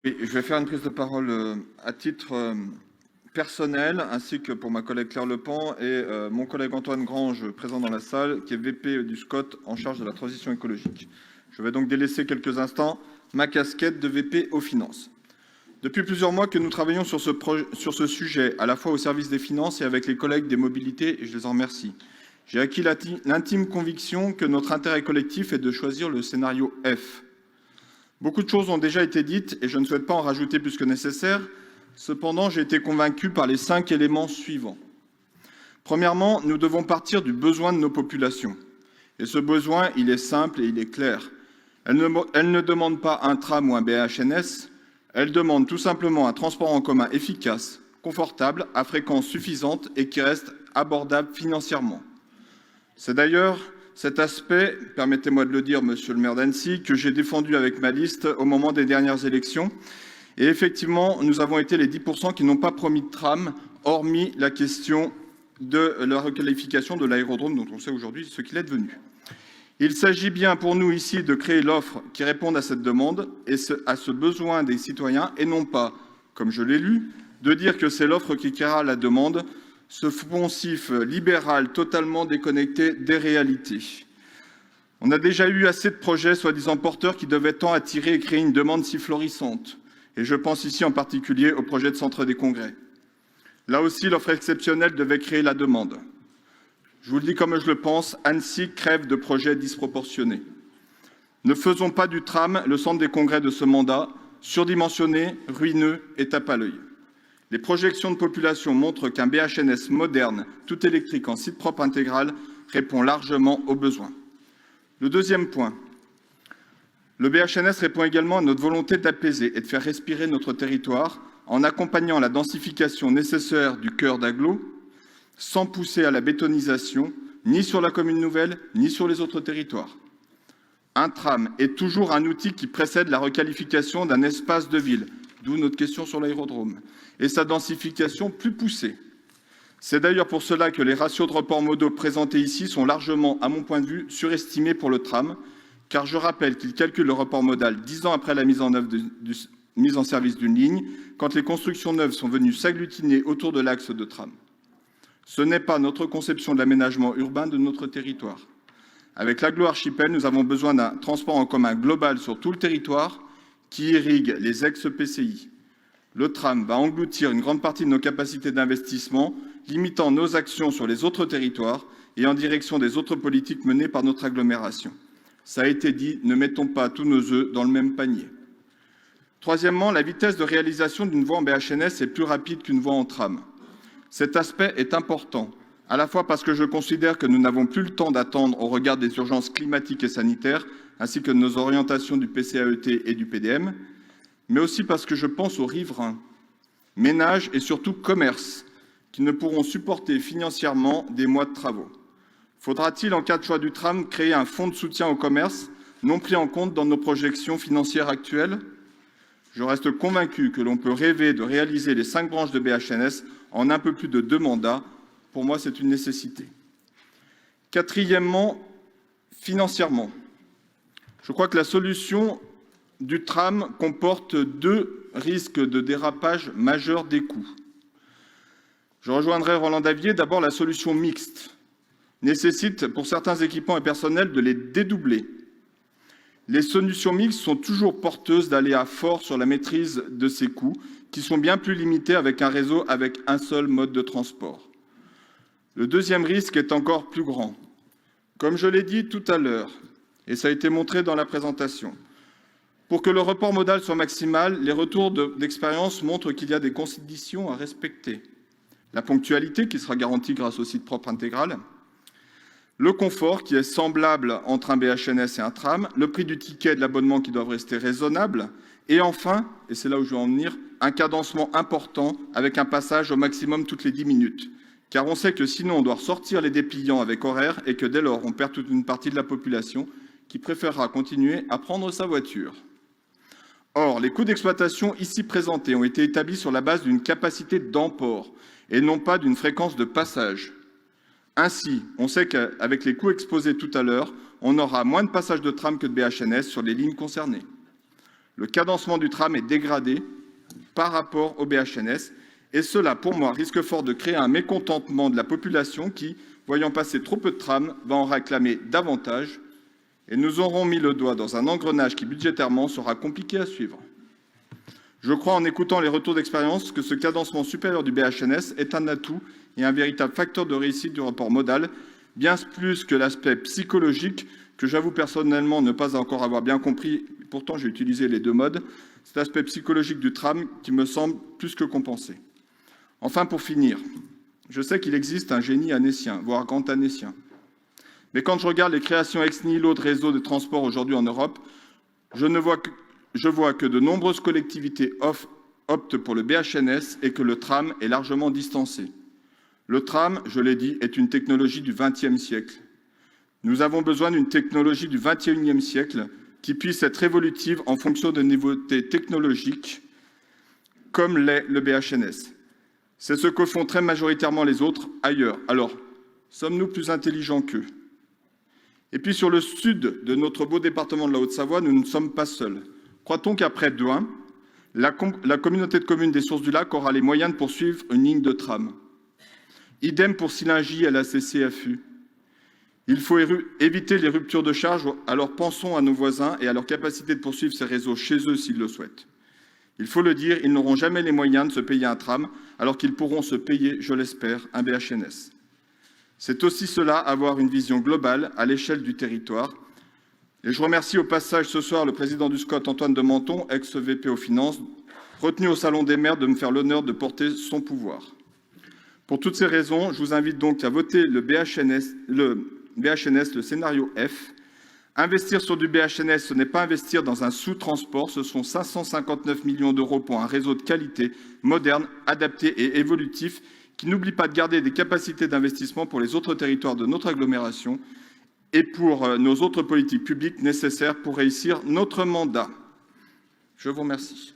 Oui, je vais faire une prise de parole à titre personnel, ainsi que pour ma collègue Claire Lepant et mon collègue Antoine Grange, présent dans la salle, qui est VP du SCOT en charge de la transition écologique. Je vais donc délaisser quelques instants ma casquette de VP aux finances. Depuis plusieurs mois que nous travaillons sur ce sujet, à la fois au service des finances et avec les collègues des mobilités, et je les en remercie. J'ai acquis l'intime conviction que notre intérêt collectif est de choisir le scénario F. Beaucoup de choses ont déjà été dites et je ne souhaite pas en rajouter plus que nécessaire. Cependant, j'ai été convaincu par les 5 éléments suivants. Premièrement, nous devons partir du besoin de nos populations. Et ce besoin, il est simple et il est clair. Elle ne demande pas un tram ou un BHNS, elle demande tout simplement un transport en commun efficace, confortable, à fréquence suffisante et qui reste abordable financièrement. C'est d'ailleurs cet aspect, permettez-moi de le dire, monsieur le maire d'Annecy, que j'ai défendu avec ma liste au moment des dernières élections. Et effectivement, nous avons été les 10% qui n'ont pas promis de tram, hormis la question de la requalification de l'aérodrome, dont on sait aujourd'hui ce qu'il est devenu. Il s'agit bien pour nous ici de créer l'offre qui réponde à cette demande et à ce besoin des citoyens, et non pas, comme je l'ai lu, de dire que c'est l'offre qui créera la demande, ce poncif libéral totalement déconnecté des réalités. On a déjà eu assez de projets soi-disant porteurs qui devaient tant attirer et créer une demande si florissante. Et je pense ici en particulier au projet de centre des congrès. Là aussi, l'offre exceptionnelle devait créer la demande. Je vous le dis comme je le pense, Annecy crève de projets disproportionnés. Ne faisons pas du tram le centre des congrès de ce mandat, surdimensionné, ruineux et tape à l'œil. Les projections de population montrent qu'un BHNS moderne, tout électrique en site propre intégral, répond largement aux besoins. Le deuxième point, le BHNS répond également à notre volonté d'apaiser et de faire respirer notre territoire en accompagnant la densification nécessaire du cœur d'agglo, sans pousser à la bétonisation, ni sur la commune nouvelle, ni sur les autres territoires. Un tram est toujours un outil qui précède la requalification d'un espace de ville, d'où notre question sur l'aérodrome, et sa densification plus poussée. C'est d'ailleurs pour cela que les ratios de reports modaux présentés ici sont largement, à mon point de vue, surestimés pour le tram, car je rappelle qu'il calcule le report modal 10 ans après la mise en service d'une ligne, quand les constructions neuves sont venues s'agglutiner autour de l'axe de tram. Ce n'est pas notre conception de l'aménagement urbain de notre territoire. Avec l'Agglo Archipel, nous avons besoin d'un transport en commun global sur tout le territoire qui irrigue les ex-PCI. Le tram va engloutir une grande partie de nos capacités d'investissement, limitant nos actions sur les autres territoires et en direction des autres politiques menées par notre agglomération. Ça a été dit, ne mettons pas tous nos œufs dans le même panier. Troisièmement, la vitesse de réalisation d'une voie en BHNS est plus rapide qu'une voie en tram. Cet aspect est important, à la fois parce que je considère que nous n'avons plus le temps d'attendre au regard des urgences climatiques et sanitaires, ainsi que de nos orientations du PCAET et du PDM, mais aussi parce que je pense aux riverains, ménages et surtout commerces, qui ne pourront supporter financièrement des mois de travaux. Faudra-t-il, en cas de choix du tram, créer un fonds de soutien au commerce, non pris en compte dans nos projections financières actuelles ? Je reste convaincu que l'on peut rêver de réaliser les 5 branches de BHNS en un peu plus de 2 mandats. Pour moi, c'est une nécessité. Quatrièmement, financièrement. Je crois que la solution du tram comporte 2 risques de dérapage majeurs des coûts. Je rejoindrai Roland Davier. D'abord, la solution mixte nécessite, pour certains équipements et personnels, de les dédoubler. Les solutions mixtes sont toujours porteuses d'aléas forts sur la maîtrise de ces coûts, qui sont bien plus limités avec un réseau avec un seul mode de transport. Le deuxième risque est encore plus grand. Comme je l'ai dit tout à l'heure, et ça a été montré dans la présentation, pour que le report modal soit maximal, les retours d'expérience montrent qu'il y a des conditions à respecter. La ponctualité, qui sera garantie grâce au site propre intégral, le confort, qui est semblable entre un BHNS et un tram, le prix du ticket et de l'abonnement qui doivent rester raisonnables, et enfin, et c'est là où je veux en venir, un cadencement important avec un passage au maximum toutes les 10 minutes. Car on sait que sinon on doit sortir les dépliants avec horaire et que dès lors on perd toute une partie de la population qui préférera continuer à prendre sa voiture. Or, les coûts d'exploitation ici présentés ont été établis sur la base d'une capacité d'emport et non pas d'une fréquence de passage. Ainsi, on sait qu'avec les coûts exposés tout à l'heure, on aura moins de passages de tram que de BHNS sur les lignes concernées. Le cadencement du tram est dégradé par rapport au BHNS, et cela, pour moi, risque fort de créer un mécontentement de la population qui, voyant passer trop peu de trams, va en réclamer davantage, et nous aurons mis le doigt dans un engrenage qui, budgétairement, sera compliqué à suivre. Je crois, en écoutant les retours d'expérience, que ce cadencement supérieur du BHNS est un atout et un véritable facteur de réussite du report modal, bien plus que l'aspect psychologique, que j'avoue personnellement ne pas encore avoir bien compris, pourtant j'ai utilisé les deux modes, cet aspect psychologique du tram qui me semble plus que compensé. Enfin, pour finir, je sais qu'il existe un génie anécien, voire grand anécien. Mais quand je regarde les créations ex nihilo de réseaux de transport aujourd'hui en Europe, je vois que de nombreuses collectivités optent pour le BHNS et que le tram est largement distancé. Le tram, je l'ai dit, est une technologie du XXe siècle. Nous avons besoin d'une technologie du XXIe siècle qui puisse être évolutive en fonction de nouveautés technologiques, comme l'est le BHNS. C'est ce que font très majoritairement les autres ailleurs. Alors, sommes-nous plus intelligents qu'eux? Et puis sur le sud de notre beau département de la Haute-Savoie, nous ne sommes pas seuls. Croit-on qu'après Douin, la communauté de communes des Sources du Lac aura les moyens de poursuivre une ligne de tram? Idem pour Sillingy à la CCFU. Il faut éviter les ruptures de charge, alors pensons à nos voisins et à leur capacité de poursuivre ces réseaux chez eux s'ils le souhaitent. Il faut le dire, ils n'auront jamais les moyens de se payer un tram, alors qu'ils pourront se payer, je l'espère, un BHNS. C'est aussi cela, avoir une vision globale à l'échelle du territoire. Et je remercie au passage ce soir le président du SCOT, Antoine de Menton, ex-VP aux Finances, retenu au Salon des maires de me faire l'honneur de porter son pouvoir. Pour toutes ces raisons, je vous invite donc à voter le BHNS, le scénario F. Investir sur du BHNS, ce n'est pas investir dans un sous-transport, ce sont 559 millions d'euros pour un réseau de qualité, moderne, adapté et évolutif, qui n'oublie pas de garder des capacités d'investissement pour les autres territoires de notre agglomération et pour nos autres politiques publiques nécessaires pour réussir notre mandat. Je vous remercie.